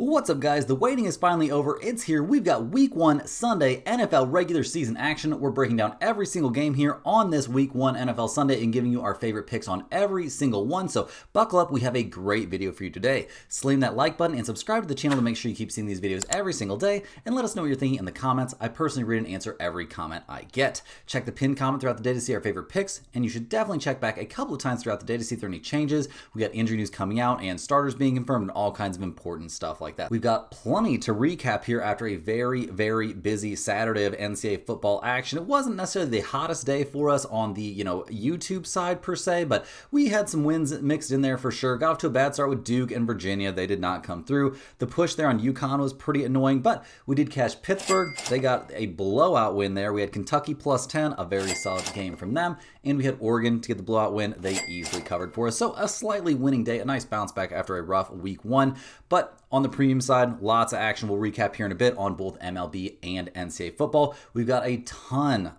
What's up, guys? The waiting is finally over. It's here. We've got Week 1 Sunday NFL regular season action. We're breaking down every single game here on this Week 1 NFL Sunday and giving you our favorite picks on every single one. So buckle up. We have a great video for you today. Slam that like button and subscribe to the channel to make sure you keep seeing these videos every single day. And let us know what you're thinking in the comments. I personally read and answer every comment I get. Check the pinned comment throughout the day to see our favorite picks. And you should definitely check back a couple of times throughout the day to see if there are any changes. We got injury news coming out and starters being confirmed and all kinds of important stuff like that. We've got plenty to recap here after a very, very busy Saturday of NCAA football action. It wasn't necessarily the hottest day for us on the, YouTube side per se, but we had some wins mixed in there for sure. Got off to a bad start with Duke and Virginia. They did not come through. The push there on UConn was pretty annoying, but we did catch Pittsburgh. They got a blowout win there. We had Kentucky plus 10, a very solid game from them, and we had Oregon to get the blowout win. They easily covered for us. So a slightly winning day, a nice bounce back after a rough Week 1, but on the premium side, lots of action. We'll recap here in a bit on both MLB and NCAA football. We've got a ton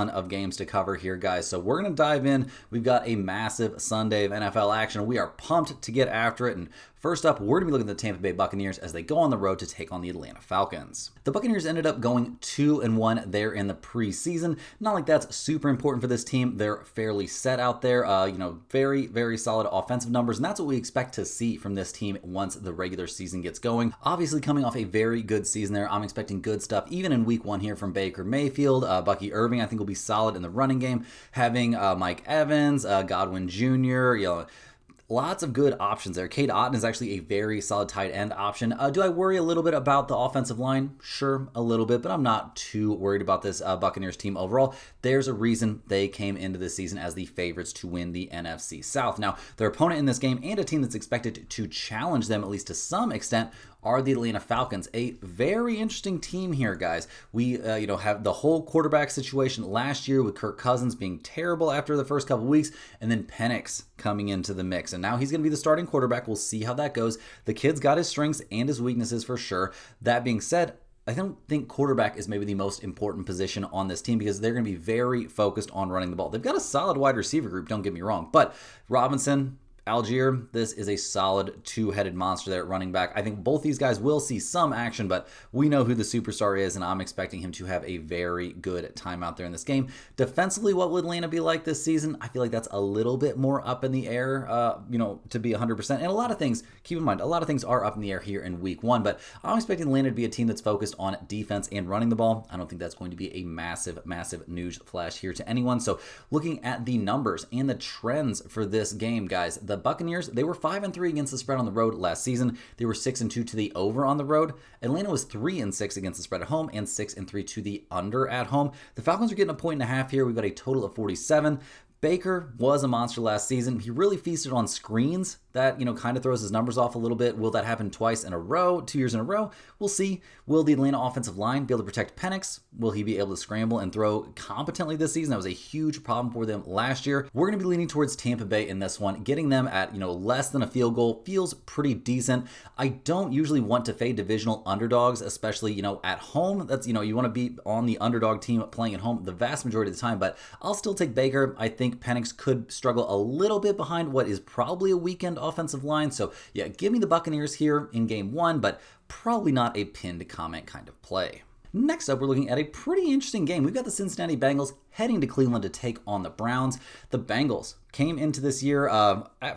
of games to cover here, guys. So we're going to dive in. We've got a massive Sunday of NFL action. We are pumped to get after it. And first up, we're going to be looking at the Tampa Bay Buccaneers as they go on the road to take on the Atlanta Falcons. The Buccaneers ended up going 2-1 there in the preseason. Not like that's super important for this team. They're fairly set out there. Very, very solid offensive numbers. And that's what we expect to see from this team once the regular season gets going. Obviously, coming off a very good season there, I'm expecting good stuff even in Week 1 here from Baker Mayfield. Bucky Irving, I think, will be solid in the running game. Having Mike Evans, Godwin Jr., lots of good options there. Cade Otton is actually a very solid tight end option. Do I worry a little bit about the offensive line? Sure, a little bit, but I'm not too worried about this Buccaneers team overall. There's a reason they came into this season as the favorites to win the NFC South. Now, their opponent in this game and a team that's expected to challenge them, at least to some extent, are the Atlanta Falcons. A very interesting team here, guys. We, have the whole quarterback situation last year with Kirk Cousins being terrible after the first couple weeks, and then Penix coming into the mix. And now he's going to be the starting quarterback. We'll see how that goes. The kid's got his strengths and his weaknesses for sure. That being said, I don't think quarterback is maybe the most important position on this team because they're going to be very focused on running the ball. They've got a solid wide receiver group, don't get me wrong, but Robinson, Algier, this is a solid two-headed monster there at running back. I think both these guys will see some action, but we know who the superstar is, and I'm expecting him to have a very good time out there in this game. Defensively, what would Atlanta be like this season? I feel like that's a little bit more up in the air, to be 100%. And a lot of things, keep in mind, a lot of things are up in the air here in Week 1, but I'm expecting Atlanta to be a team that's focused on defense and running the ball. I don't think that's going to be a massive news flash here to anyone. So looking at the numbers and the trends for this game, guys, the Buccaneers, they were 5-3 against the spread on the road last season. They were 6-2 to the over on the road. Atlanta was 3-6 against the spread at home and 6-3 to the under at home. The Falcons are getting 1.5 points here. We've got a total of 47. Baker was a monster last season. He really feasted on screens. That, kind of throws his numbers off a little bit. Will that happen twice in a row, 2 years in a row? We'll see. Will the Atlanta offensive line be able to protect Penix? Will he be able to scramble and throw competently this season? That was a huge problem for them last year. We're going to be leaning towards Tampa Bay in this one. Getting them at, less than a field goal feels pretty decent. I don't usually want to fade divisional underdogs, especially, at home. That's, you want to be on the underdog team playing at home the vast majority of the time, but I'll still take Baker. I think Penix could struggle a little bit behind what is probably a weekend offensive line. So yeah, give me the Buccaneers here in game 1, but probably not a pinned comment kind of play. Next up, we're looking at a pretty interesting game. We've got the Cincinnati Bengals heading to Cleveland to take on the Browns. The Bengals came into this year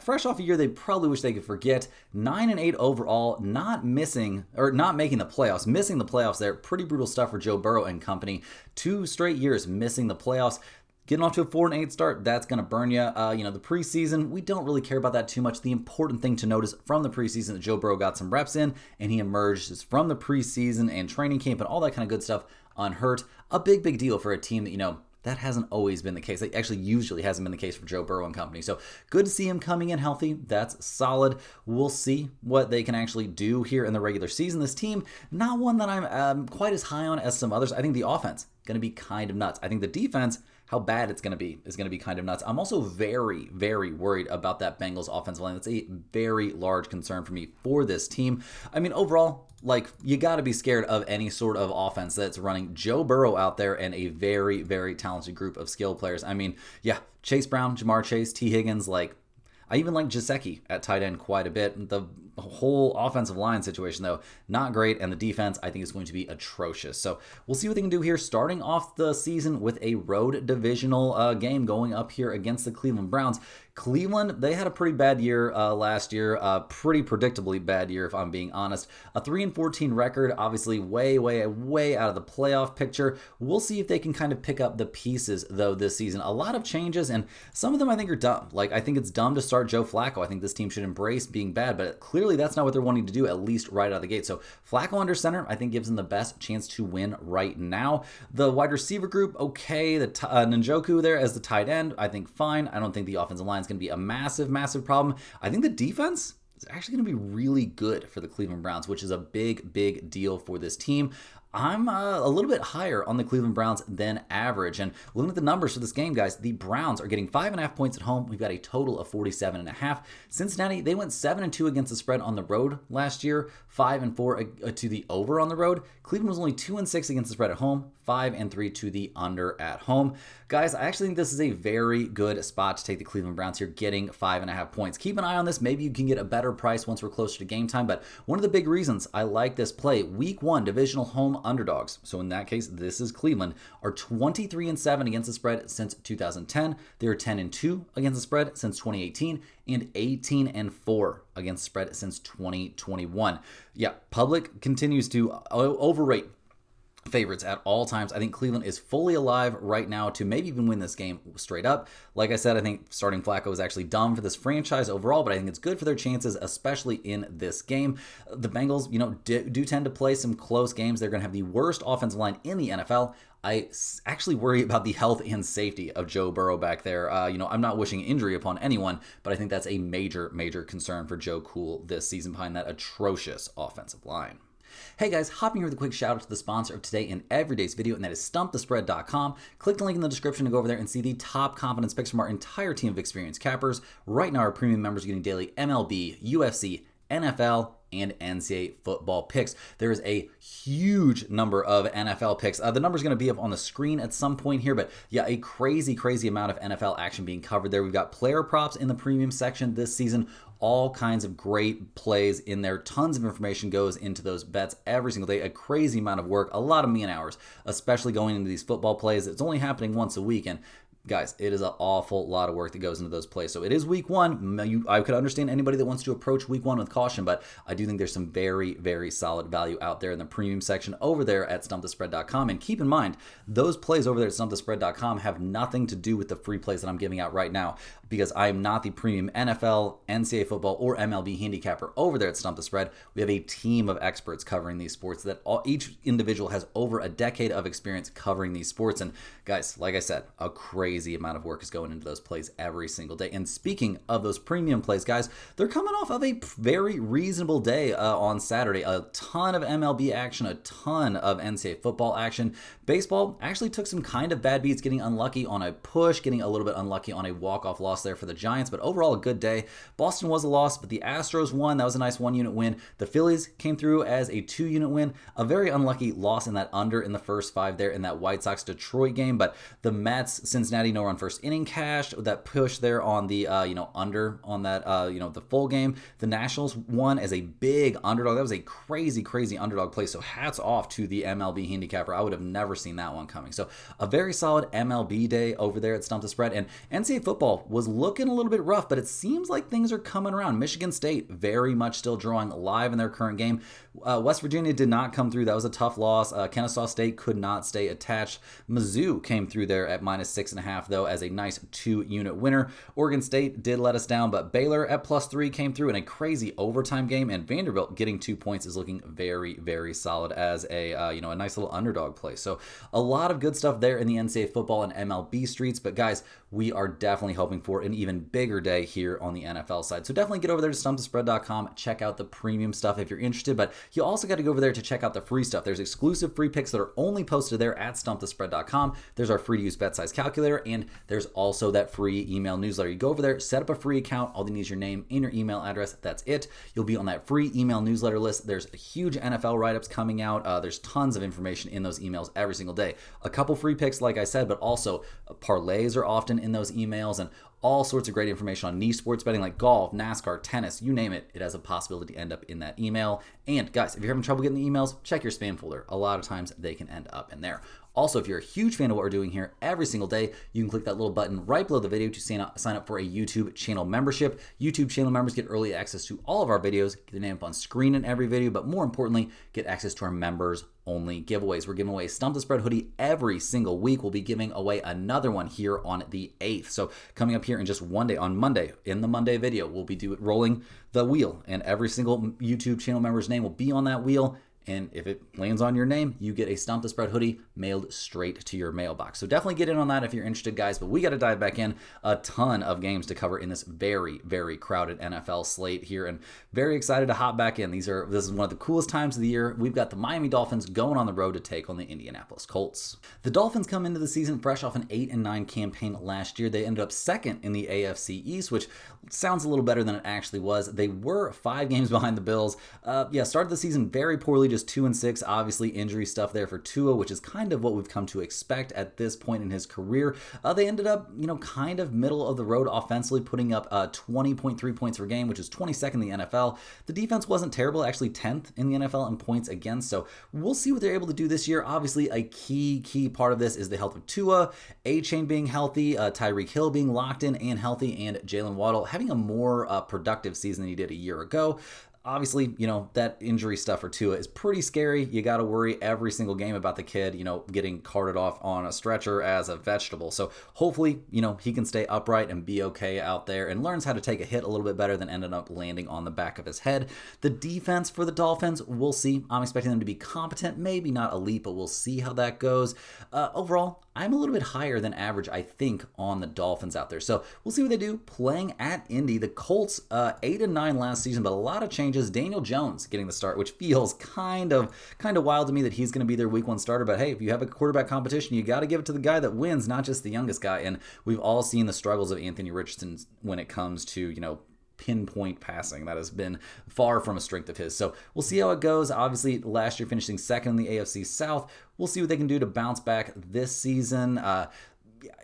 fresh off a year they probably wish they could forget. 9-8 overall, not making the playoffs. Missing the playoffs there. Pretty brutal stuff for Joe Burrow and company. 2 straight years missing the playoffs. Getting off to a 4-8 start, that's going to burn you. The preseason, we don't really care about that too much. The important thing to notice from the preseason that Joe Burrow got some reps in, and he emerged from the preseason and training camp and all that kind of good stuff unhurt. A big deal for a team that, that hasn't always been the case. It actually usually hasn't been the case for Joe Burrow and company. So good to see him coming in healthy. That's solid. We'll see what they can actually do here in the regular season. This team, not one that I'm quite as high on as some others. I think the offense going to be kind of nuts. I think the defense, how bad it's going to be, is going to be kind of nuts. I'm also very worried about that Bengals offensive line. That's a very large concern for me for this team. I mean, overall, you got to be scared of any sort of offense that's running Joe Burrow out there and a very talented group of skill players. I mean, yeah, Chase Brown, Jamar Chase, T. Higgins, I even like Gesicki at tight end quite a bit. The whole offensive line situation, though, not great, and the defense, I think, is going to be atrocious. So we'll see what they can do here, starting off the season with a road divisional game going up here against the Cleveland Browns. Cleveland, they had a pretty bad year last year, pretty predictably bad year, if I'm being honest. A 3-14 record, obviously way out of the playoff picture. We'll see if they can kind of pick up the pieces, though, this season. A lot of changes, and some of them I think are dumb. Like, I think it's dumb to start Joe Flacco. I think this team should embrace being bad, but clearly that's not what they're wanting to do, at least right out of the gate. So Flacco under center, I think, gives them the best chance to win right now. The wide receiver group, okay. The Njoku there as the tight end, I think fine. I don't think the offensive line is going to be a massive problem. I think the defense is actually going to be really good for the Cleveland Browns, which is a big deal for this team. I'm a little bit higher on the Cleveland Browns than average. And looking at the numbers for this game, guys, the Browns are getting 5.5 points at home. We've got a total of 47.5. Cincinnati, they went 7-2 against the spread on the road last year, 5-4 to the over on the road. Cleveland was only 2-6 against the spread at home, 5-3 to the under at home. Guys, I actually think this is a very good spot to take the Cleveland Browns here, getting 5.5 points. Keep an eye on this. Maybe you can get a better price once we're closer to game time. But one of the big reasons I like this play, week 1 divisional home underdogs, so in that case, this is Cleveland, are 23-7 against the spread since 2010. They're 10-2 against the spread since 2018, and 18-4 against the spread since 2021. Yeah, public continues to overrate favorites at all times. I think Cleveland is fully alive right now to maybe even win this game straight up. Like I said, I think starting Flacco is actually dumb for this franchise overall, but I think it's good for their chances, especially in this game. The Bengals, do tend to play some close games. They're going to have the worst offensive line in the NFL. I actually worry about the health and safety of Joe Burrow back there. I'm not wishing injury upon anyone, but I think that's a major concern for Joe Cool this season behind that atrocious offensive line. Hey guys, hopping here with a quick shout out to the sponsor of today and every day's video, and that is StumpTheSpread.com. Click the link in the description to go over there and see the top confidence picks from our entire team of experienced cappers. Right now, our premium members are getting daily MLB, UFC, NFL, and NCAA football picks. There is a huge number of NFL picks. The number is going to be up on the screen at some point here, but yeah, a crazy amount of NFL action being covered there. We've got player props in the premium section this season. All kinds of great plays in there. Tons of information goes into those bets every single day. A crazy amount of work, a lot of man hours, especially going into these football plays. It's only happening once a week, and guys, it is an awful lot of work that goes into those plays. So it is week 1. I could understand anybody that wants to approach week 1 with caution, but I do think there's some very solid value out there in the premium section over there at StumpTheSpread.com. And keep in mind, those plays over there at StumpTheSpread.com have nothing to do with the free plays that I'm giving out right now, because I am not the premium NFL, NCAA football, or MLB handicapper over there at Stump the Spread. We have a team of experts covering these sports that each individual has over a decade of experience covering these sports. And guys, like I said, a crazy amount of work is going into those plays every single day. And speaking of those premium plays, guys, they're coming off of a very reasonable day on Saturday. A ton of MLB action, a ton of NCAA football action. Baseball actually took some kind of bad beats, getting unlucky on a push, getting a little bit unlucky on a walk-off loss there for the Giants, but overall a good day. Boston was a loss, but the Astros won. That was a nice 1-unit win. The Phillies came through as a 2-unit win. A very unlucky loss in that under in the first 5 there in that White Sox-Detroit game, but the Mets, Cincinnati, no run first inning cashed. That push there on the under on that the full game. The Nationals won as a big underdog. That was a crazy underdog play. So hats off to the MLB handicapper. I would have never seen that one coming. So a very solid MLB day over there at Stump the Spread. And NCAA football was looking a little bit rough, but it seems like things are coming around. Michigan State very much still drawing live in their current game. West Virginia did not come through. That was a tough loss. Kennesaw State could not stay attached. Mizzou came through there at -6.5, though, as a nice 2-unit winner. Oregon State did let us down, but Baylor at +3 came through in a crazy overtime game, and Vanderbilt getting 2 points is looking very solid as a a nice little underdog play. So a lot of good stuff there in the NCAA football and MLB streets, but guys, we are definitely hoping for an even bigger day here on the NFL side. So definitely get over there to StumpTheSpread.com, check out the premium stuff if you're interested, but you also got to go over there to check out the free stuff. There's exclusive free picks that are only posted there at StumpTheSpread.com. There's our free to use bet size calculator, and there's also that free email newsletter. You go over there, set up a free account. All you need is your name and your email address. That's it. You'll be on that free email newsletter list. There's huge NFL write-ups coming out. There's tons of information in those emails every single day. A couple free picks, like I said, but also parlays are often in those emails, and all sorts of great information on niche sports betting like golf, NASCAR, tennis, you name it. It has a possibility to end up in that email. And guys, if you're having trouble getting the emails, check your spam folder. A lot of times they can end up in there. Also, if you're a huge fan of what we're doing here every single day, you can click that little button right below the video to sign up for a YouTube channel membership. YouTube channel members get early access to all of our videos, get their name up on screen in every video, but more importantly, get access to our members only giveaways. We're giving away a Stump the Spread hoodie every single week. We'll be giving away another one here on the 8th. So coming up here in just one day, on Monday, in the Monday video, we'll be rolling the wheel, and every single YouTube channel member's name will be on that wheel. And if it lands on your name, you get a Stump the Spread hoodie mailed straight to your mailbox. So definitely get in on that if you're interested, guys. But we got to dive back in. A ton of games to cover in this very, very crowded NFL slate here. And very excited to hop back in. This is one of the coolest times of the year. We've got the Miami Dolphins going on the road to take on the Indianapolis Colts. The Dolphins come into the season fresh off an 8-9 campaign last year. They ended up second in the AFC East, which sounds a little better than it actually was. They were 5 games behind the Bills. Started the season very poorly, just 2-6. Obviously, injury stuff there for Tua, which is kind of what we've come to expect at this point in his career. They ended up, kind of middle of the road offensively, putting up 20.3 points per game, which is 22nd in the NFL. The defense wasn't terrible, actually 10th in the NFL in points against. So we'll see what they're able to do this year. Obviously, a key part of this is the health of Tua, A-Chain being healthy, Tyreek Hill being locked in and healthy, and Jalen Waddle having a more productive season than he did a year ago. Obviously, that injury stuff for Tua is pretty scary. You got to worry every single game about the kid, getting carted off on a stretcher as a vegetable. So hopefully, he can stay upright and be okay out there and learns how to take a hit a little bit better than ended up landing on the back of his head. The defense for the Dolphins, we'll see. I'm expecting them to be competent, maybe not elite, but we'll see how that goes. Overall, I'm a little bit higher than average, I think, on the Dolphins out there. So we'll see what they do playing at Indy. The Colts, 8-9 last season, but a lot of changes. Daniel Jones getting the start, which feels kind of wild to me that he's going to be their week 1 starter. But hey, if you have a quarterback competition, you got to give it to the guy that wins, not just the youngest guy. And we've all seen the struggles of Anthony Richardson when it comes to, pinpoint passing. That has been far from a strength of his. So we'll see how it goes. Obviously, last year finishing second in the AFC South. We'll see what they can do to bounce back this season.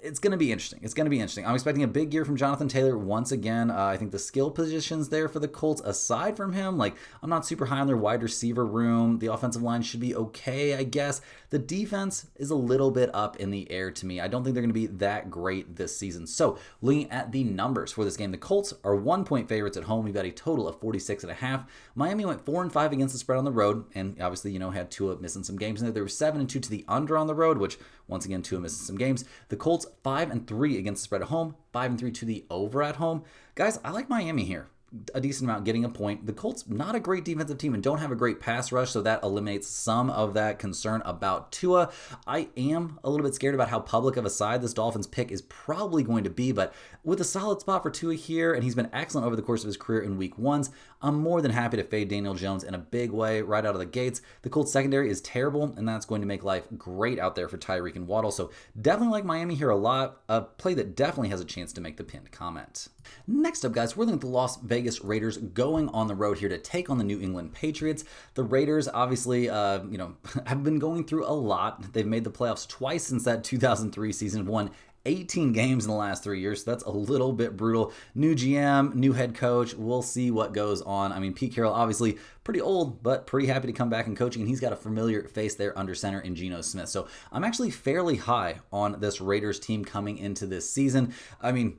It's going to be interesting. I'm expecting a big year from Jonathan Taylor once again. I think the skill positions there for the Colts, aside from him, I'm not super high on their wide receiver room. The offensive line should be okay, I guess. The defense is a little bit up in the air to me. I don't think they're going to be that great this season. So looking at the numbers for this game, the Colts are 1-point favorites at home. We've got a total of 46.5. Miami went 4-5 against the spread on the road, and obviously, had Tua missing some games in there. They were 7-2 to the under on the road, which once again, Tua missing some games. The Colts 5-3 against the spread at home, 5-3 to the over at home. Guys, I like Miami here. A decent amount, getting a point. The Colts, not a great defensive team and don't have a great pass rush, so that eliminates some of that concern about Tua. I am a little bit scared about how public of a side this Dolphins pick is probably going to be, but with a solid spot for Tua here, and he's been excellent over the course of his career in week 1s, I'm more than happy to fade Daniel Jones in a big way right out of the gates. The Colts secondary is terrible, and that's going to make life great out there for Tyreek and Waddle, so definitely like Miami here a lot. A play that definitely has a chance to make the pinned comment. Next up, guys, we're looking at the Las Vegas Raiders going on the road here to take on the New England Patriots. The Raiders, obviously, have been going through a lot. They've made the playoffs twice since that 2003 season, won 18 games in the last 3 years, so that's a little bit brutal. New GM, new head coach, we'll see what goes on. I mean, Pete Carroll, obviously pretty old, but pretty happy to come back and coaching, and he's got a familiar face there under center in Geno Smith. So I'm actually fairly high on this Raiders team coming into this season. I mean,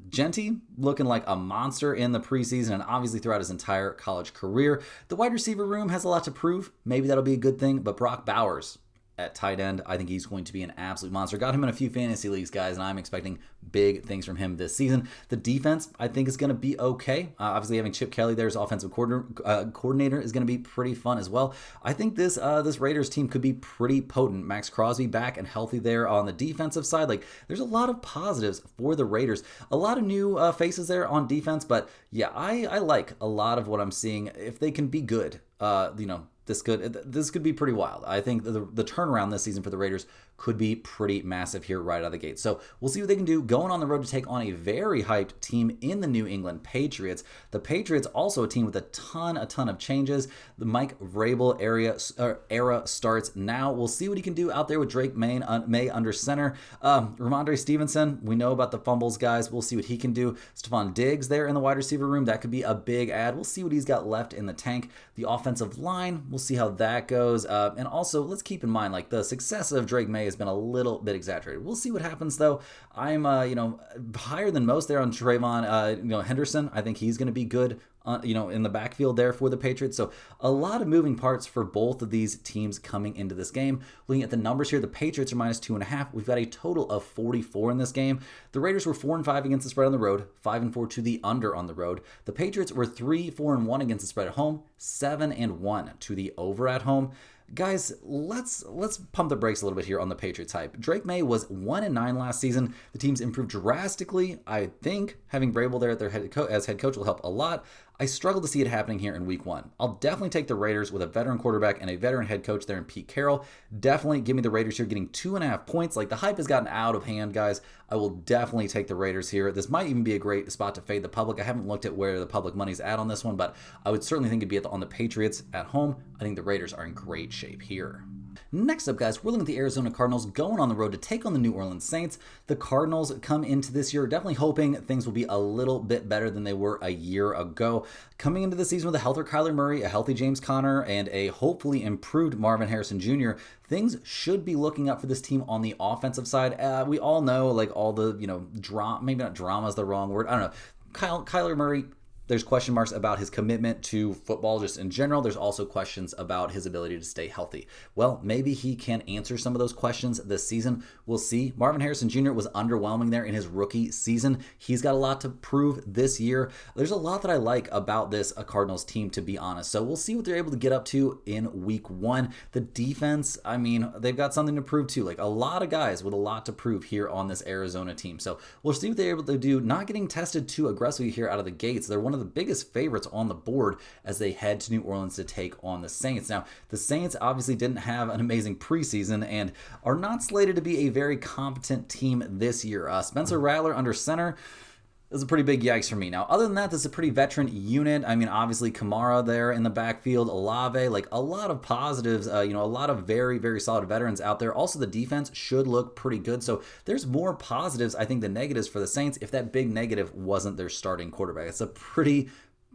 Genty looking like a monster in the preseason and obviously throughout his entire college career. The wide receiver room has a lot to prove. Maybe that'll be a good thing, but Brock Bowers at tight end, I think he's going to be an absolute monster. Got him in a few fantasy leagues, guys, and I'm expecting big things from him this season. The defense, I think, is going to be okay. Obviously, having Chip Kelly there as offensive coordinator is going to be pretty fun as well. I think this Raiders team could be pretty potent. Max Crosby back and healthy there on the defensive side. There's a lot of positives for the Raiders. A lot of new faces there on defense, but yeah, I like a lot of what I'm seeing. If they can be good, this could be pretty wild. I think the turnaround this season for the Raiders could be pretty massive here right out of the gate. So we'll see what they can do going on the road to take on a very hyped team in the New England Patriots. The Patriots also a team with a ton of changes. The Mike Vrabel era starts now. We'll see what he can do out there with Drake May under center. Ramondre Stevenson, we know about the fumbles, guys. We'll see what he can do. Stephon Diggs there in the wide receiver room. That could be a big add. We'll see what he's got left in the tank. The offensive line, we'll see how that goes. And also, let's keep in mind, like, the success of Drake May has been a little bit exaggerated. We'll see what happens, though. I'm, higher than most there on Trayvon, Henderson. I think he's going to be good, in the backfield there for the Patriots. So a lot of moving parts for both of these teams coming into this game. Looking at the numbers here, the Patriots are -2.5. We've got a total of 44 in this game. The Raiders were 4-5 against the spread on the road, 5-4 to the under on the road. The Patriots were 3-4-1 against the spread at home, 7-1 to the over at home. Guys, let's pump the brakes a little bit here on the Patriots hype. Drake May was 1-9 last season. The team's improved drastically. I think having Vrabel there at their as head coach will help a lot. I struggle to see it happening here in week 1. I'll definitely take the Raiders with a veteran quarterback and a veteran head coach there in Pete Carroll. Definitely give me the Raiders here getting 2.5 points. Like, the hype has gotten out of hand, guys. I will definitely take the Raiders here. This might even be a great spot to fade the public. I haven't looked at where the public money's at on this one, but I would certainly think it'd be on the Patriots at home. I think the Raiders are in great shape here. Next up, guys, we're looking at the Arizona Cardinals going on the road to take on the New Orleans Saints. The Cardinals come into this year definitely hoping things will be a little bit better than they were a year ago. Coming into the season with a healthier Kyler Murray, a healthy James Conner, and a hopefully improved Marvin Harrison Jr., things should be looking up for this team on the offensive side. We all know, like, all the, drama, maybe not drama is the wrong word. I don't know. Kyler Murray, there's question marks about his commitment to football just in general. There's also questions about his ability to stay healthy. Well, maybe he can answer some of those questions this season. We'll see. Marvin Harrison Jr. was underwhelming there in his rookie season. He's got a lot to prove this year. There's a lot that I like about this Cardinals team, to be honest. So we'll see what they're able to get up to in week 1. The defense, I mean, they've got something to prove too. Like, a lot of guys with a lot to prove here on this Arizona team. So we'll see what they're able to do. Not getting tested too aggressively here out of the gates. They're one of the biggest favorites on the board as they head to New Orleans to take on the Saints. Now, the Saints obviously didn't have an amazing preseason and are not slated to be a very competent team this year. Spencer Rattler under center is a pretty big yikes for me. Now, other than that, this is a pretty veteran unit. I mean, obviously, Kamara there in the backfield, Olave, like, a lot of positives, a lot of very, very solid veterans out there. Also, the defense should look pretty good. So there's more positives, I think, than negatives for the Saints if that big negative wasn't their starting quarterback. It's a pretty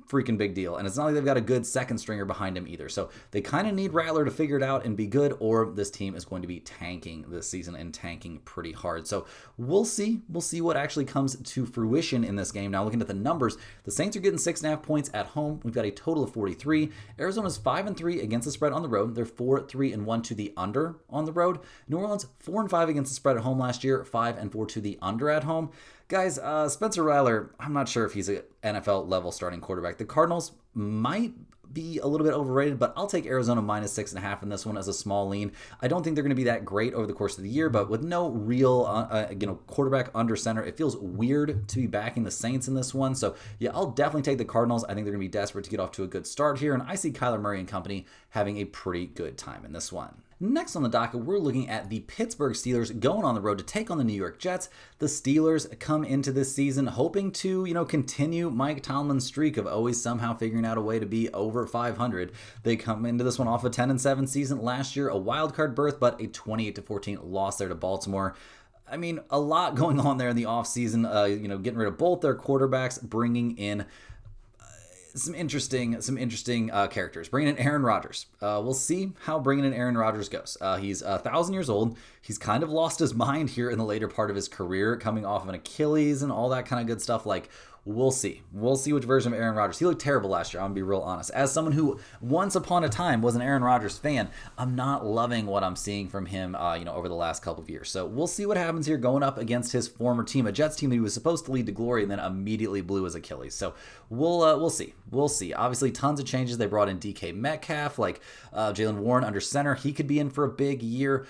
freaking big deal. And it's not like they've got a good second stringer behind him either. So they kind of need Rattler to figure it out and be good, or this team is going to be tanking this season and tanking pretty hard. So we'll see. We'll see what actually comes to fruition in this game. Now, looking at the numbers, the Saints are getting 6.5 points at home. We've got a total of 43. Arizona's 5-3 against the spread on the road. They're 4-3-1 to the under on the road. New Orleans 4-5 against the spread at home last year, 5-4 to the under at home. Guys, Spencer Rattler, I'm not sure if he's an NFL-level starting quarterback. The Cardinals might be a little bit overrated, but I'll take Arizona -6.5 in this one as a small lean. I don't think they're going to be that great over the course of the year, but with no real quarterback under center, it feels weird to be backing the Saints in this one. So, yeah, I'll definitely take the Cardinals. I think they're going to be desperate to get off to a good start here, and I see Kyler Murray and company having a pretty good time in this one. Next on the docket, we're looking at the Pittsburgh Steelers going on the road to take on the New York Jets. The Steelers come into this season hoping to, continue Mike Tomlin's streak of always somehow figuring out a way to be over 500. They come into this one off a 10-7 season last year, a wild card berth, but a 28-14 loss there to Baltimore. I mean, a lot going on there in the offseason, getting rid of both their quarterbacks, bringing in some interesting characters. Bringing in Aaron Rodgers. We'll see how bringing in Aaron Rodgers goes. He's 1,000 years old. He's kind of lost his mind here in the later part of his career, coming off of an Achilles and all that kind of good stuff. Like, we'll see. We'll see which version of Aaron Rodgers. He looked terrible last year, I'm going to be real honest. As someone who once upon a time was an Aaron Rodgers fan, I'm not loving what I'm seeing from him, over the last couple of years. So we'll see what happens here going up against his former team, a Jets team that he was supposed to lead to glory and then immediately blew his Achilles. So we'll see. We'll see. Obviously, tons of changes. They brought in DK Metcalf, Jalen Warren under center. He could be in for a big year.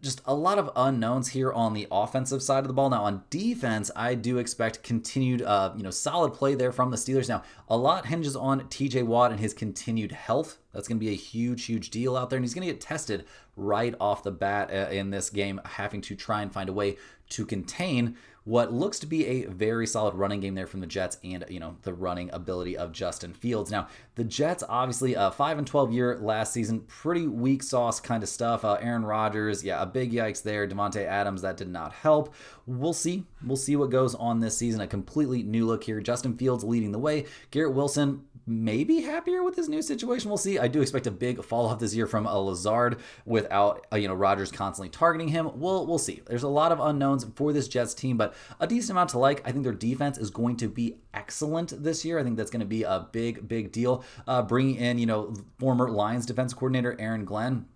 Just a lot of unknowns here on the offensive side of the ball. Now, on defense, I do expect continued, solid play there from the Steelers. Now, a lot hinges on TJ Watt and his continued health That's going to be a huge, huge deal out there, and he's going to get tested right off the bat in this game, having to try and find a way to contain what looks to be a very solid running game there from the Jets and, the running ability of Justin Fields. Now, the Jets, obviously, 5-12 year last season, pretty weak sauce kind of stuff. Aaron Rodgers, a big yikes there. Devontae Adams, that did not help. We'll see. We'll see what goes on this season. A completely new look here. Justin Fields leading the way. Garrett Wilson, maybe happier with his new situation. We'll see. I do expect a big fall off this year from a Lazard without, Rodgers constantly targeting him. We'll see. There's a lot of unknowns for this Jets team, but a decent amount to like. I think their defense is going to be excellent this year. I think that's going to be a big, big deal. Bringing in, former Lions defense coordinator Aaron Glenn,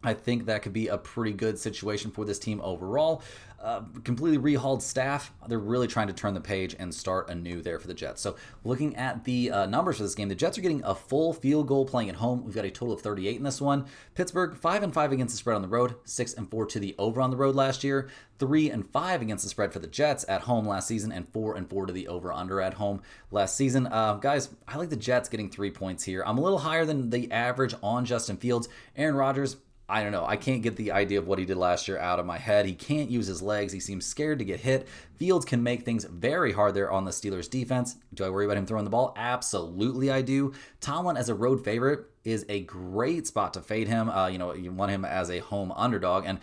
I think that could be a pretty good situation for this team overall. Completely rehauled staff. They're really trying to turn the page and start anew there for the Jets. So looking at the numbers for this game, the Jets are getting a full field goal playing at home. We've got a total of 38 in this one. Pittsburgh, 5-5 against the spread on the road, 6-4 to the over on the road last year, 3-5 against the spread for the Jets at home last season, and 4-4 to the over-under at home last season. Guys, I like the Jets getting 3 points here. I'm a little higher than the average on Justin Fields. Aaron Rodgers, I don't know. I can't get the idea of what he did last year out of my head. He can't use his legs. He seems scared to get hit. Fields can make things very hard there on the Steelers defense. Do I worry about him throwing the ball? Absolutely I do. Tomlin as a road favorite is a great spot to fade him. You want him as a home underdog. And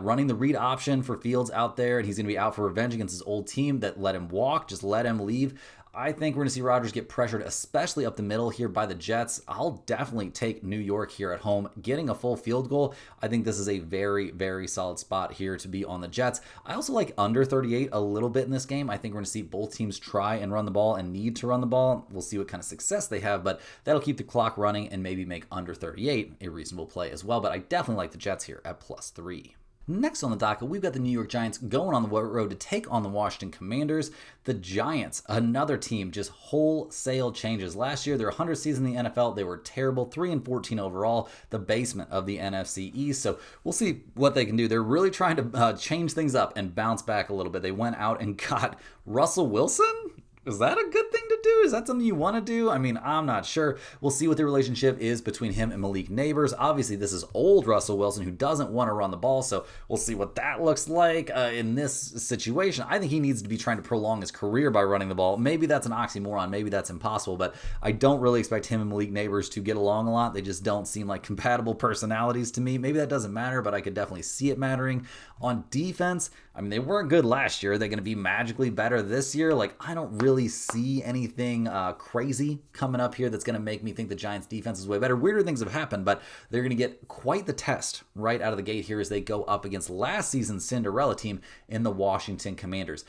running the read option for Fields out there, and he's going to be out for revenge against his old team that let him walk, just let him leave. I think we're going to see Rodgers get pressured, especially up the middle here by the Jets. I'll definitely take New York here at home. Getting a full field goal, I think this is a very, very solid spot here to be on the Jets. I also like under 38 a little bit in this game. I think we're going to see both teams try and run the ball and need to run the ball. We'll see what kind of success they have, but that'll keep the clock running and maybe make under 38 a reasonable play as well. But I definitely like the Jets here at +3. Next on the docket, we've got the New York Giants going on the road to take on the Washington Commanders. The Giants, another team, just wholesale changes. Last year, their 100th season in the NFL, they were terrible, 3-14 overall, the basement of the NFC East. So we'll see what they can do. They're really trying to change things up and bounce back a little bit. They went out and got Russell Wilson. Is that a good thing to do? Is that something you want to do? I mean, I'm not sure. We'll see what the relationship is between him and Malik Neighbors. Obviously, this is old Russell Wilson who doesn't want to run the ball, so we'll see what that looks like in this situation. I think he needs to be trying to prolong his career by running the ball. Maybe that's an oxymoron. Maybe that's impossible, but I don't really expect him and Malik Neighbors to get along a lot. They just don't seem like compatible personalities to me. Maybe that doesn't matter, but I could definitely see it mattering. On defense, I mean, they weren't good last year. Are they going to be magically better this year? I don't really see anything crazy coming up here that's going to make me think the Giants defense is way better. Weirder things have happened, but they're going to get quite the test right out of the gate here as they go up against last season's Cinderella team in the Washington Commanders.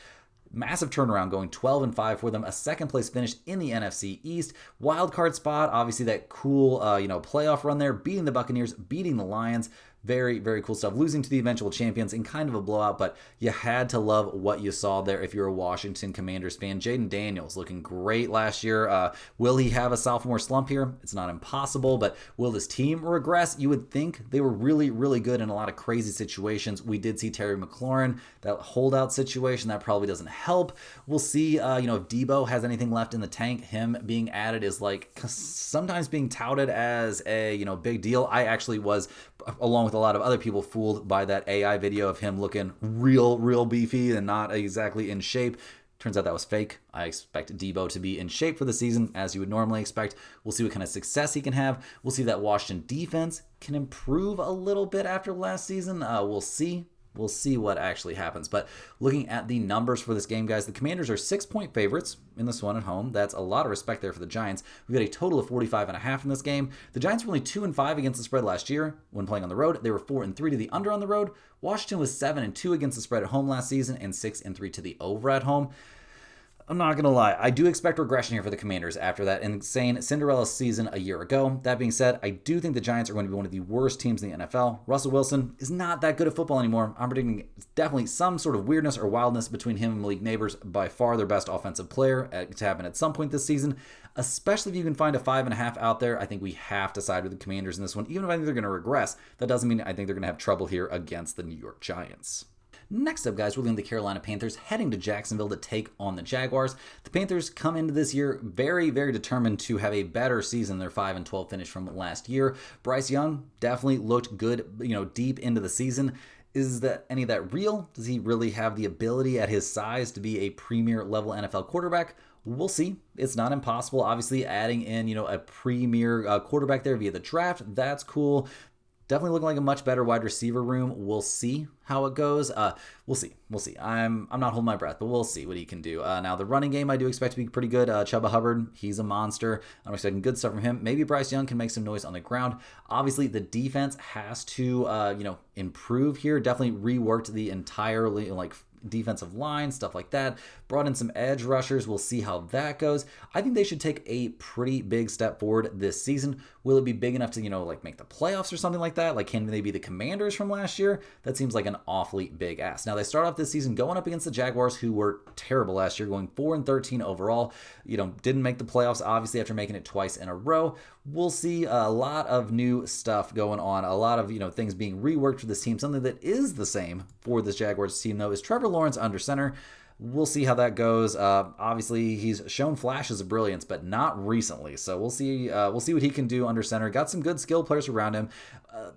Massive turnaround, going 12-5 for them, a second place finish in the NFC East. Wild card spot, obviously that cool playoff run there, beating the Buccaneers, beating the Lions. Very, very cool stuff. Losing to the eventual champions in kind of a blowout, but you had to love what you saw there if you're a Washington Commanders fan. Jaden Daniels looking great last year. Will he have a sophomore slump here? It's not impossible, but will this team regress? You would think they were really, really good in a lot of crazy situations. We did see Terry McLaurin, that holdout situation, that probably doesn't help. We'll see, if Debo has anything left in the tank. Him being added is sometimes being touted as a, big deal. I actually was, along with a lot of other people, fooled by that AI video of him looking real beefy and not exactly in shape. Turns out that was fake. I expect Debo to be in shape for the season, as you would normally expect. We'll see what kind of success he can have. We'll see that Washington defense can improve a little bit after last season. We'll see. We'll see what actually happens. But looking at the numbers for this game, guys, the Commanders are 6-point favorites in this one at home. That's a lot of respect there for the Giants. We've got a total of 45.5 in this game. The Giants were only 2-5 against the spread last year when playing on the road. They were 4-3 to the under on the road. Washington was 7-2 against the spread at home last season and 6-3 to the over at home. I'm not going to lie. I do expect regression here for the Commanders after that insane Cinderella season a year ago. That being said, I do think the Giants are going to be one of the worst teams in the NFL. Russell Wilson is not that good at football anymore. I'm predicting definitely some sort of weirdness or wildness between him and Malik Neighbors, by far their best offensive player, to happen at some point this season, especially if you can find a 5.5 out there. I think we have to side with the Commanders in this one. Even if I think they're going to regress, that doesn't mean I think they're going to have trouble here against the New York Giants. Next up, guys, we're looking at the Carolina Panthers heading to Jacksonville to take on the Jaguars. The Panthers come into this year very, very determined to have a better season than their 5-12 finish from last year. Bryce Young definitely looked good, deep into the season. Is that any of that real? Does he really have the ability at his size to be a premier level NFL quarterback? We'll see. It's not impossible. Obviously, adding in, a premier quarterback there via the draft, that's cool. Definitely looking like a much better wide receiver room. We'll see how it goes. We'll see. I'm not holding my breath, but we'll see what he can do. Now, the running game I do expect to be pretty good. Chuba Hubbard, he's a monster. I'm expecting good stuff from him. Maybe Bryce Young can make some noise on the ground. Obviously, the defense has to, improve here. Definitely reworked the entire, defensive line, stuff like that. Brought in some edge rushers. We'll see how that goes. I think they should take a pretty big step forward this season. Will it be big enough to, make the playoffs or something like that? Like, can they be the Commanders from last year? That seems like an awfully big ask. Now, they start off this season going up against the Jaguars, who were terrible last year, going 4-13 overall. Didn't make the playoffs, obviously, after making it twice in a row. We'll see a lot of new stuff going on, a lot of, things being reworked for this team. Something that is the same for this Jaguars team, though, is Trevor Lawrence under center. We'll see how that goes. Obviously, he's shown flashes of brilliance, but not recently. So we'll see. We'll see what he can do under center. Got some good skill players around him.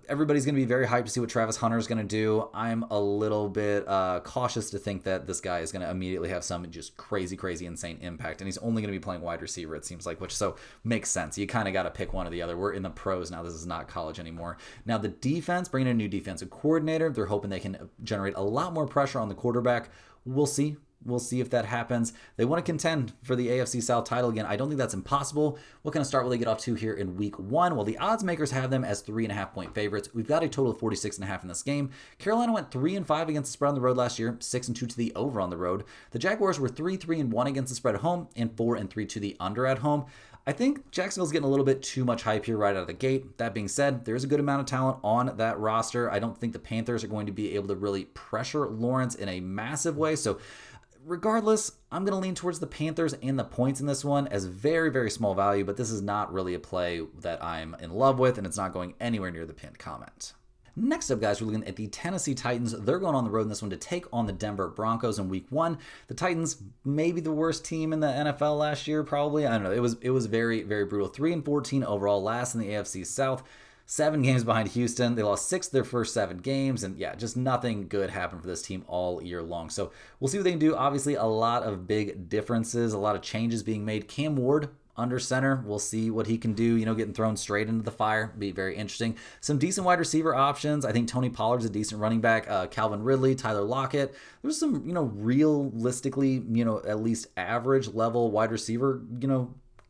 Everybody's going to be very hyped to see what Travis Hunter is going to do. I'm a little bit cautious to think that this guy is going to immediately have some just crazy, insane impact. And he's only going to be playing wide receiver, it seems like, which so makes sense. You kind of got to pick one or the other. We're in the pros now. This is not college anymore. Now, the defense, bringing in a new defensive coordinator, they're hoping they can generate a lot more pressure on the quarterback. We'll see. We'll see if that happens. They want to contend for the AFC South title again. I don't think that's impossible. What kind of start will they get off to here in week 1? Well, the odds makers have them as 3.5-point favorites. We've got a total of 46.5 in this game. Carolina went 3-5 against the spread on the road last year, 6-2 to the over on the road. The Jaguars were 3-1 against the spread at home and 4-3 to the under at home. I think Jacksonville's getting a little bit too much hype here right out of the gate. That being said, there's a good amount of talent on that roster. I don't think the Panthers are going to be able to really pressure Lawrence in a massive way. So regardless, I'm going to lean towards the Panthers and the points in this one as very, very small value, but this is not really a play that I'm in love with, and it's not going anywhere near the pinned comment. Next up, guys, we're looking at the Tennessee Titans. They're going on the road in this one to take on the Denver Broncos in week 1. The Titans, maybe the worst team in the NFL last year, probably. I don't know. It was very, very brutal. 3-14 overall, last in the AFC South. 7 games behind Houston. They lost 6 of their first 7 games, and yeah, just nothing good happened for this team all year long. So we'll see what they can do. Obviously, a lot of big differences, a lot of changes being made. Cam Ward under center. We'll see what he can do, getting thrown straight into the fire. Be very interesting. Some decent wide receiver options. I think Tony Pollard's a decent running back. Calvin Ridley, Tyler Lockett. There's some, realistically, at least average level wide receiver,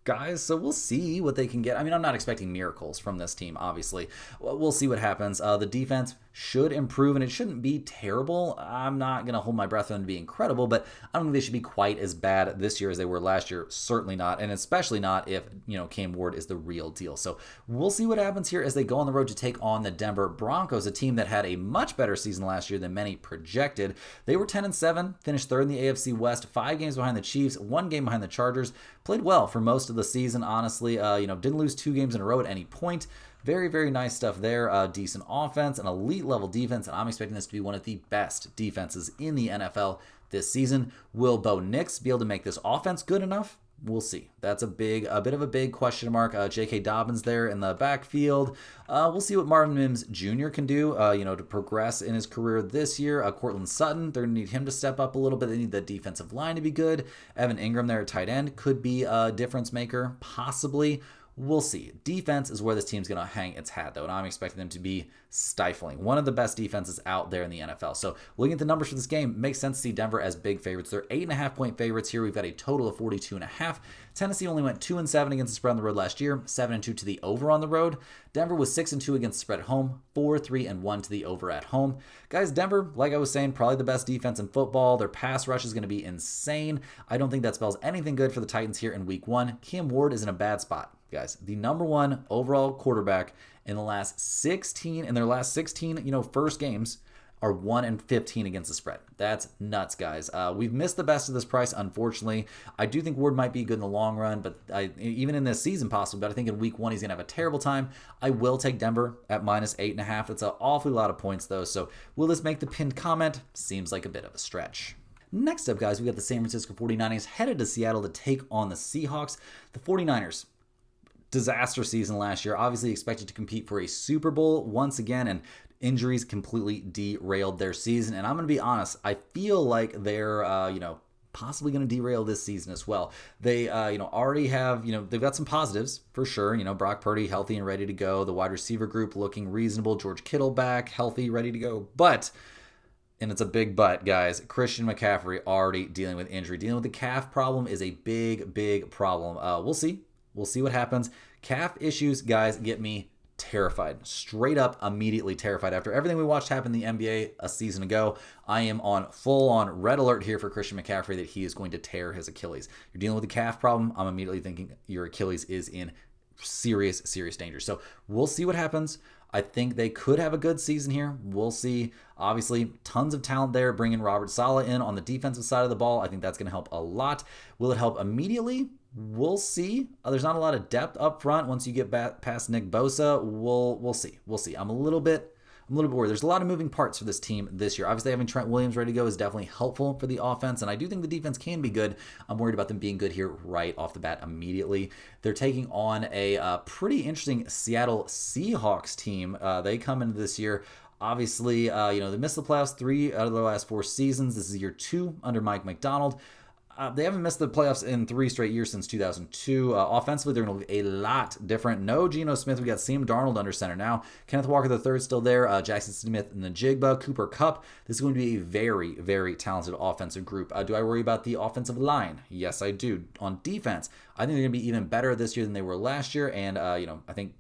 guys, so we'll see what they can get. I mean, I'm not expecting miracles from this team, obviously. We'll see what happens. The defense should improve, and it shouldn't be terrible. I'm not going to hold my breath for them to be incredible, but I don't think they should be quite as bad this year as they were last year. Certainly not, and especially not if, Cam Ward is the real deal. So we'll see what happens here as they go on the road to take on the Denver Broncos, a team that had a much better season last year than many projected. They were 10-7, finished 3rd in the AFC West, 5 games behind the Chiefs, 1 game behind the Chargers. Played well for most of the season, honestly. Didn't lose 2 games in a row at any point. Very, very nice stuff there. Decent offense, an elite level defense, and I'm expecting this to be one of the best defenses in the NFL this season. Will Bo Nix be able to make this offense good enough? We'll see. That's a bit of a big question mark. J.K. Dobbins there in the backfield. We'll see what Marvin Mims Jr. can do, to progress in his career this year. Cortland Sutton, they're going to need him to step up a little bit. They need the defensive line to be good. Evan Ingram there at tight end could be a difference maker, possibly. We'll see. Defense is where this team's going to hang its hat, though, and I'm expecting them to be stifling. One of the best defenses out there in the NFL. So looking at the numbers for this game, makes sense to see Denver as big favorites. They're 8.5-point favorites here. We've got a total of 42.5. Tennessee only went 2-7 against the spread on the road last year, 7-2 to the over on the road. Denver was 6-2 against the spread at home, 4-3-1 to the over at home. Guys, Denver, like I was saying, probably the best defense in football. Their pass rush is going to be insane. I don't think that spells anything good for the Titans here in week 1. Cam Ward is in a bad spot. Guys, the number 1 overall quarterback in their last 16, first games are 1-15 against the spread. That's nuts, guys. We've missed the best of this price, unfortunately. I do think Ward might be good in the long run, but even in this season possibly, but I think in week 1 he's going to have a terrible time. I will take Denver at -8.5. That's an awfully lot of points, though. So will this make the pinned comment? Seems like a bit of a stretch. Next up, guys, we got the San Francisco 49ers headed to Seattle to take on the Seahawks. The 49ers, disaster season last year, obviously expected to compete for a Super Bowl once again, and injuries completely derailed their season. And I'm going to be honest, I feel like they're, possibly going to derail this season as well. They, already have, they've got some positives for sure. Brock Purdy healthy and ready to go. The wide receiver group looking reasonable. George Kittle back, healthy, ready to go. But, and it's a big but, guys, Christian McCaffrey already dealing with injury. Dealing with the calf problem is a big, big problem. We'll see. We'll see what happens. Calf issues, guys, get me terrified. Straight up, immediately terrified. After everything we watched happen in the NBA a season ago, I am on full-on red alert here for Christian McCaffrey that he is going to tear his Achilles. You're dealing with a calf problem. I'm immediately thinking your Achilles is in serious, serious danger. So we'll see what happens. I think they could have a good season here. We'll see. Obviously, tons of talent there. Bringing Robert Saleh in on the defensive side of the ball, I think that's going to help a lot. Will it help immediately? We'll see. There's not a lot of depth up front once you get past Nick Bosa. We'll see. We'll see. I'm a little bit worried. There's a lot of moving parts for this team this year. Obviously, having Trent Williams ready to go is definitely helpful for the offense, and I do think the defense can be good. I'm worried about them being good here right off the bat immediately. They're taking on a pretty interesting Seattle Seahawks team. They come into this year. Obviously, they missed the playoffs 3 out of their last 4 seasons. This is year 2 under Mike McDonald. They haven't missed the playoffs in 3 straight years since 2002. Offensively, they're going to look a lot different. No Geno Smith. We got Sam Darnold under center now. Kenneth Walker III still there. Jackson Smith and the Jigba. Cooper Kupp. This is going to be a very, very talented offensive group. Do I worry about the offensive line? Yes, I do. On defense, I think they're going to be even better this year than they were last year. And, I think,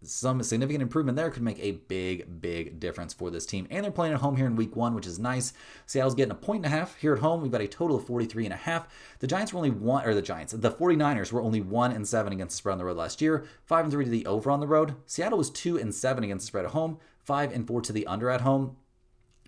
some significant improvement there could make a big, big difference for this team. And they're playing at home here in week 1, which is nice. Seattle's getting 1.5 points here at home. We've got a total of 43.5. The 49ers were only 1-7 against the spread on the road last year, 5-3 to the over on the road. Seattle was 2-7 against the spread at home, 5-4 to the under at home.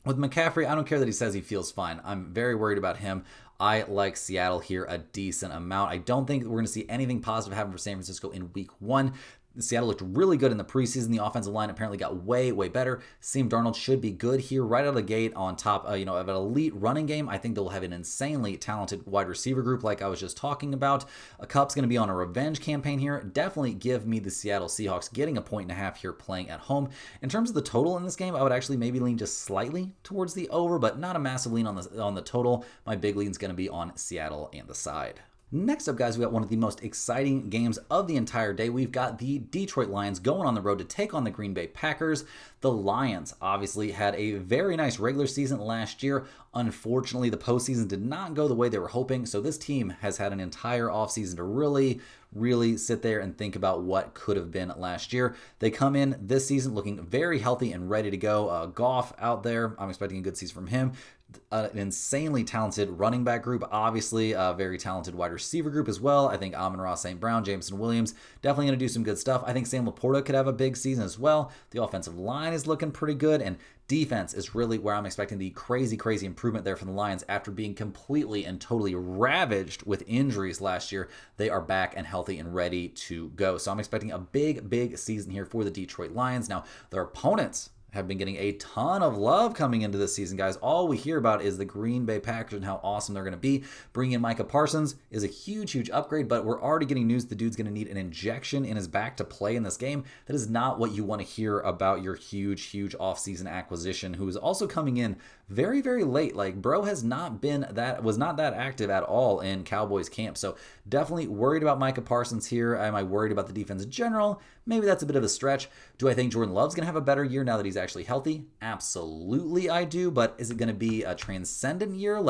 With McCaffrey, I don't care that he says he feels fine. I'm very worried about him. I like Seattle here a decent amount. I don't think we're going to see anything positive happen for San Francisco in week 1. Seattle looked really good in the preseason. The offensive line apparently got way, way better. Sam Darnold should be good here right out of the gate on top of an elite running game. I think they'll have an insanely talented wide receiver group like I was just talking about. Kupp's going to be on a revenge campaign here. Definitely give me the Seattle Seahawks getting 1.5 points here playing at home. In terms of the total in this game, I would actually maybe lean just slightly towards the over, but not a massive lean on the total. My big lean is going to be on Seattle and the side. Next up, guys, we got one of the most exciting games of the entire day. We've got the Detroit Lions going on the road to take on the Green Bay Packers. The Lions obviously had a very nice regular season last year. Unfortunately, the postseason did not go the way they were hoping, so this team has had an entire offseason to really sit there and think about what could have been last year. They come in this season looking very healthy and ready to go. Goff out there, I'm expecting a good season from him. An insanely talented running back group, obviously a very talented wide receiver group as well. I think Amon-Ra St. Brown, Jameson Williams, definitely going to do some good stuff. I think Sam Laporta could have a big season as well. The offensive line is looking pretty good, and defense is really where I'm expecting the crazy improvement there from the Lions after being completely and totally ravaged with injuries last year. They are back and healthy and ready to go. So I'm expecting a big season here for the Detroit Lions. Now, their opponents have been getting a ton of love coming into this season, guys. All we hear about is the Green Bay Packers and how awesome they're going to be. Bringing in Micah Parsons is a huge upgrade, but we're already getting news the dude's going to need an injection in his back to play in this game. That is not what you want to hear about your huge offseason acquisition, who is also coming in very late. Like, bro was not that active at all in Cowboys camp. So definitely worried about Micah Parsons here. Am I worried about the defense in general? Maybe that's a bit of a stretch. Do I think Jordan Love's going to have a better year now that he's actually healthy? Absolutely I do, but is it going to be a transcendent year?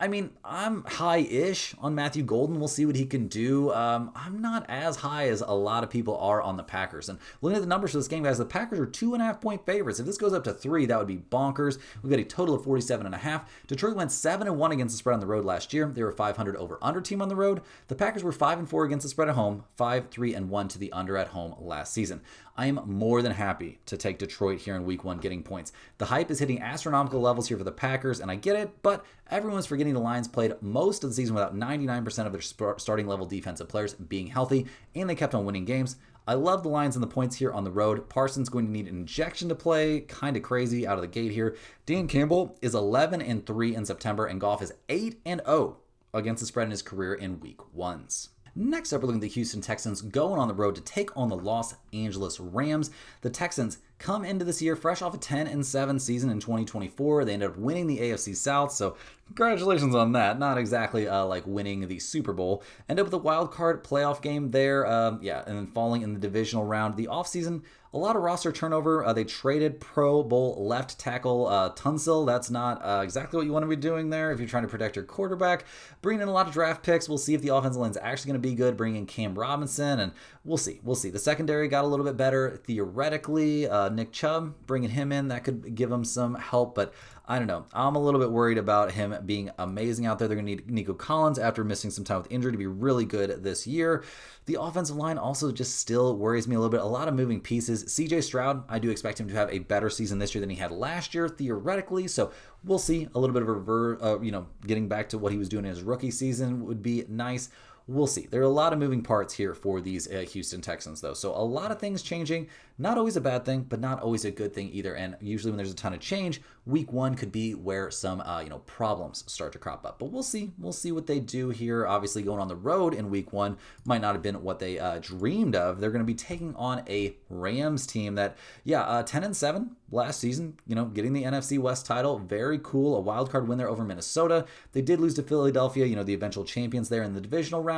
I'm high-ish on Matthew Golden. We'll see what he can do. I'm not as high as a lot of people are on the Packers. And looking at the numbers for this game, guys, the Packers are 2.5 point favorites. If this goes up to 3, that would be bonkers. We've got a total of 47.5. Detroit went 7-1 against the spread on the road last year. They were a 500 over-under team on the road. The Packers were 5-4 against the spread at home, 5-3-1 to the under at home last season. I am more than happy to take Detroit here in week 1 getting points. The hype is hitting astronomical levels here for the Packers, and I get it, but everyone's forgetting the Lions played most of the season without 99% of their starting level defensive players being healthy, and they kept on winning games. I love the Lions and the points here on the road. Parsons going to need an injection to play. Kind of crazy out of the gate here. Dan Campbell is 11-3 in September, and Goff is 8-0 against the spread in his career in week 1s. Next up, we're looking at the Houston Texans going on the road to take on the Los Angeles Rams. The Texans come into this year fresh off a 10-7 season in 2024. They ended up winning the AFC South, so congratulations on that. Not exactly like winning the Super Bowl. End up with a wild card playoff game there, and then falling in the divisional round. The offseason, a lot of roster turnover. They traded Pro Bowl left tackle Tunsil. That's not exactly what you want to be doing there if you're trying to protect your quarterback. Bringing in a lot of draft picks. We'll see if the offensive line is actually going to be good. Bringing in Cam Robinson, and we'll see. The secondary got a little bit better theoretically. Nick Chubb, bringing him in, that could give him some help, but I don't know. I'm a little bit worried about him being amazing out there. They're going to need Nico Collins after missing some time with injury to be really good this year. The offensive line also just still worries me a little bit. A lot of moving pieces. CJ Stroud, I do expect him to have a better season this year than he had last year, theoretically. So we'll see. A little bit of getting back to what he was doing in his rookie season would be nice. We'll see. There are a lot of moving parts here for these Houston Texans, though. So a lot of things changing. Not always a bad thing, but not always a good thing either. And usually when there's a ton of change, week 1 could be where some problems start to crop up. But we'll see. We'll see what they do here. Obviously, going on the road in week 1 might not have been what they dreamed of. They're going to be taking on a Rams team that, 10-7 last season. Getting the NFC West title, very cool. A wild card win there over Minnesota. They did lose to Philadelphia. The eventual champions there in the divisional round.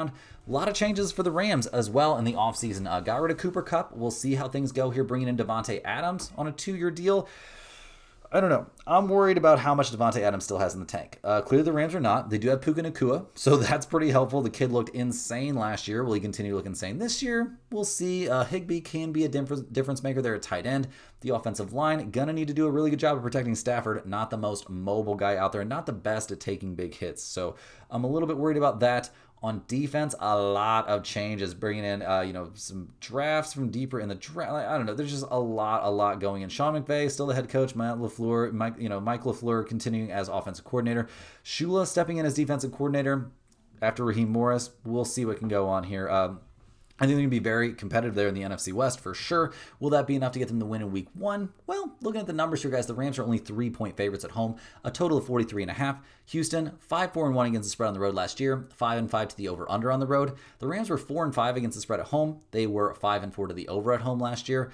A lot of changes for the Rams as well in the offseason. Got rid of Cooper Kupp. We'll see how things go here, bringing in Devontae Adams on a 2-year deal. I don't know. I'm worried about how much Devontae Adams still has in the tank. Clearly the Rams are not. They do have Puka Nacua, so that's pretty helpful. The kid looked insane last year. Will he continue to look insane this year? We'll see. Higbee can be a difference maker there at tight end. The offensive line, gonna need to do a really good job of protecting Stafford. Not the most mobile guy out there, and not the best at taking big hits. So I'm a little bit worried about that. On defense, a lot of changes, bringing in, some drafts from deeper in the draft. I don't know. There's just a lot going in. Sean McVay, still the head coach. Mike LaFleur continuing as offensive coordinator. Shula stepping in as defensive coordinator after Raheem Morris. We'll see what can go on here. I think they're going to be very competitive there in the NFC West for sure. Will that be enough to get them to win in week 1? Well, looking at the numbers here, guys, the Rams are only 3-point favorites at home, a total of 43.5. Houston, 5-4-1 against the spread on the road last year, 5-5 to the over-under on the road. The Rams were 4-5 against the spread at home. They were 5-4 to the over at home last year.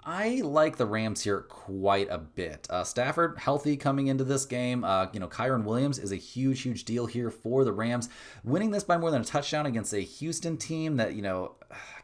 I like the Rams here quite a bit. Stafford, healthy coming into this game. Kyron Williams is a huge deal here for the Rams. Winning this by more than a touchdown against a Houston team that,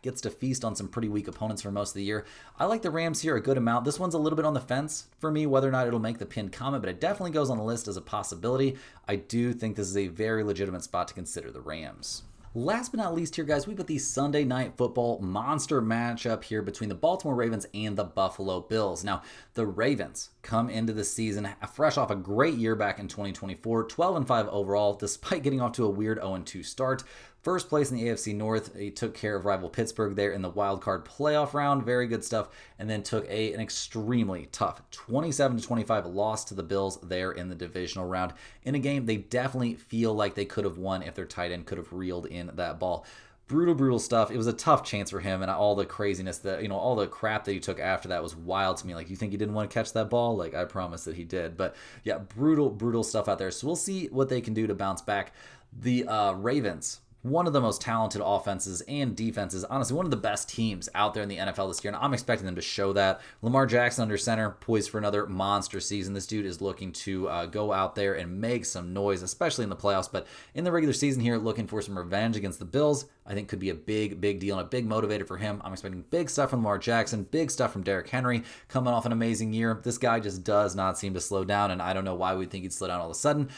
gets to feast on some pretty weak opponents for most of the year. I like the Rams here a good amount. This one's a little bit on the fence for me, whether or not it'll make the pinned comment, but it definitely goes on the list as a possibility. I do think this is a very legitimate spot to consider the Rams. Last but not least here, guys, we've got the Sunday Night Football monster matchup here between the Baltimore Ravens and the Buffalo Bills. Now, the Ravens come into the season fresh off a great year back in 2024, 12-5 overall, despite getting off to a weird 0-2 start. First place in the AFC North. He took care of rival Pittsburgh there in the wild card playoff round. Very good stuff. And then took an extremely tough 27-25 loss to the Bills there in the divisional round. In a game they definitely feel like they could have won if their tight end could have reeled in that ball. Brutal stuff. It was a tough chance for him, and all the craziness that, all the crap that he took after that was wild to me. Like, you think he didn't want to catch that ball? Like, I promise that he did. But yeah, brutal stuff out there. So we'll see what they can do to bounce back. The Ravens, one of the most talented offenses and defenses, honestly, one of the best teams out there in the NFL this year, and I'm expecting them to show that. Lamar Jackson under center, poised for another monster season. This dude is looking to go out there and make some noise, especially in the playoffs, but in the regular season here, looking for some revenge against the Bills, I think could be a big deal and a big motivator for him. I'm expecting big stuff from Lamar Jackson, big stuff from Derrick Henry, coming off an amazing year. This guy just does not seem to slow down, and I don't know why we'd think he'd slow down all of a sudden.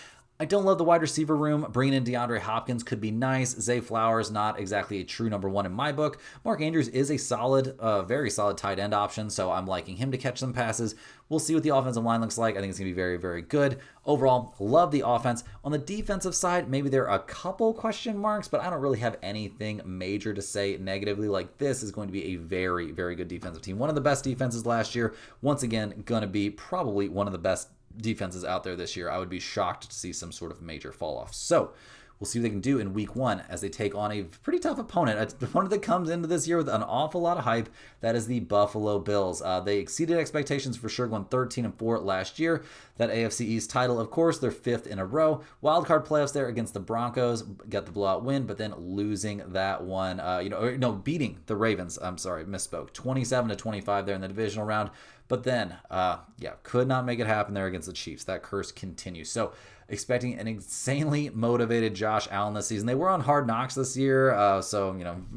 I don't love the wide receiver room. Bringing in DeAndre Hopkins could be nice. Zay Flowers, not exactly a true number one in my book. Mark Andrews is a solid, very solid tight end option, so I'm liking him to catch some passes. We'll see what the offensive line looks like. I think it's going to be very, very good. Overall, love the offense. On the defensive side, maybe there are a couple question marks, but I don't really have anything major to say negatively. Like, this is going to be a very, very good defensive team. One of the best defenses last year. Once again, going to be probably one of the best defenses out there this year. I would be shocked to see some sort of major fall off. So we'll see what they can do in week one as they take on a pretty tough opponent. An opponent that comes into this year with an awful lot of hype. That is the Buffalo Bills. They exceeded expectations for sure, going 13-4 last year. That AFC East title, of course, they're 5th in a row. Wildcard playoffs there against the Broncos. Got the blowout win, but then losing that one. Beating the Ravens. I'm sorry, misspoke. 27-25 there in the divisional round. But then, could not make it happen there against the Chiefs. That curse continues. So, expecting an insanely motivated Josh Allen this season. They were on Hard Knocks this year,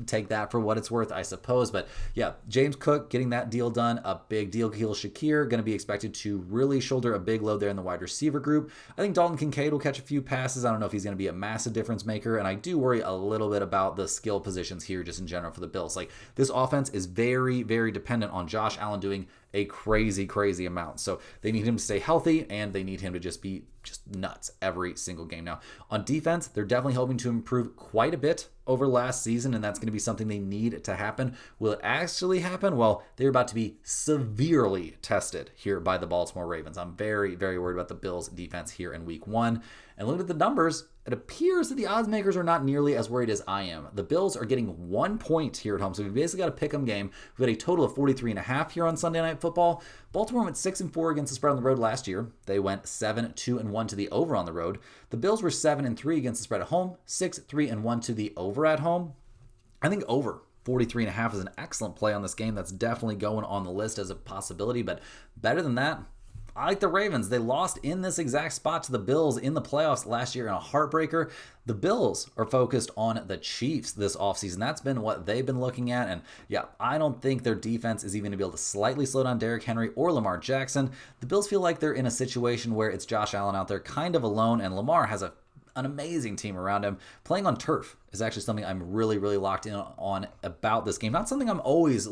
take that for what it's worth, I suppose. But yeah, James Cook getting that deal done, a big deal. Khalil Shakir going to be expected to really shoulder a big load there in the wide receiver group. I think Dalton Kincaid will catch a few passes. I don't know if he's going to be a massive difference maker, and I do worry a little bit about the skill positions here just in general for the Bills. Like, this offense is very, very dependent on Josh Allen doing a crazy, crazy amount. So they need him to stay healthy, and they need him to just be nuts every single game. Now, on defense, they're definitely hoping to improve quite a bit over last season, and that's going to be something they need to happen. Will it actually happen? Well, they're about to be severely tested here by the Baltimore Ravens. I'm very, very worried about the Bills' defense here in week one. And looking at the numbers, it appears that the odds makers are not nearly as worried as I am. The Bills are getting 1 point here at home, so we basically got a pick 'em game. We've got a total of 43.5 here on Sunday Night Football. Baltimore went 6-4 against the spread on the road last year. They went 7-2-1 to the over on the road. The Bills were 7-3 against the spread at home, 6-3-1 to the over at home. I think over 43.5 is an excellent play on this game. That's definitely going on the list as a possibility, but better than that, I like the Ravens. They lost in this exact spot to the Bills in the playoffs last year in a heartbreaker. The Bills are focused on the Chiefs this offseason. That's been what they've been looking at. And yeah, I don't think their defense is even going to be able to slightly slow down Derrick Henry or Lamar Jackson. The Bills feel like they're in a situation where it's Josh Allen out there kind of alone, and Lamar has an amazing team around him. Playing on turf is actually something I'm really, really locked in on about this game. Not something I'm always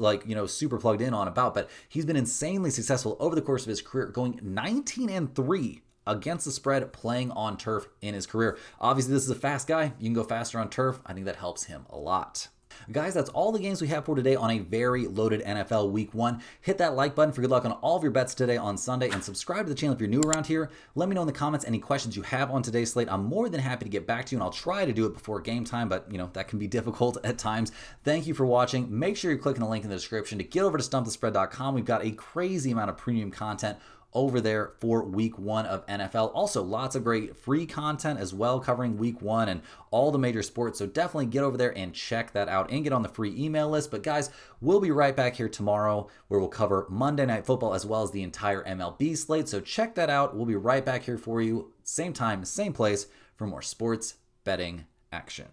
super plugged in on about, but he's been insanely successful over the course of his career, going 19-3 against the spread playing on turf in his career. Obviously, this is a fast guy. You can go faster on turf. I think that helps him a lot. Guys, that's all the games we have for today on a very loaded NFL Week 1. Hit that like button for good luck on all of your bets today on Sunday, and subscribe to the channel if you're new around here. Let me know in the comments any questions you have on today's slate. I'm more than happy to get back to you, and I'll try to do it before game time, but that can be difficult at times. Thank you for watching. Make sure you're clicking the link in the description to get over to stumpthespread.com. We've got a crazy amount of premium content over there for week 1 of NFL. Also, lots of great free content as well covering week 1 and all the major sports. So definitely get over there and check that out and get on the free email list. But guys, we'll be right back here tomorrow where we'll cover Monday Night Football as well as the entire MLB slate. So check that out. We'll be right back here for you. Same time, same place for more sports betting action.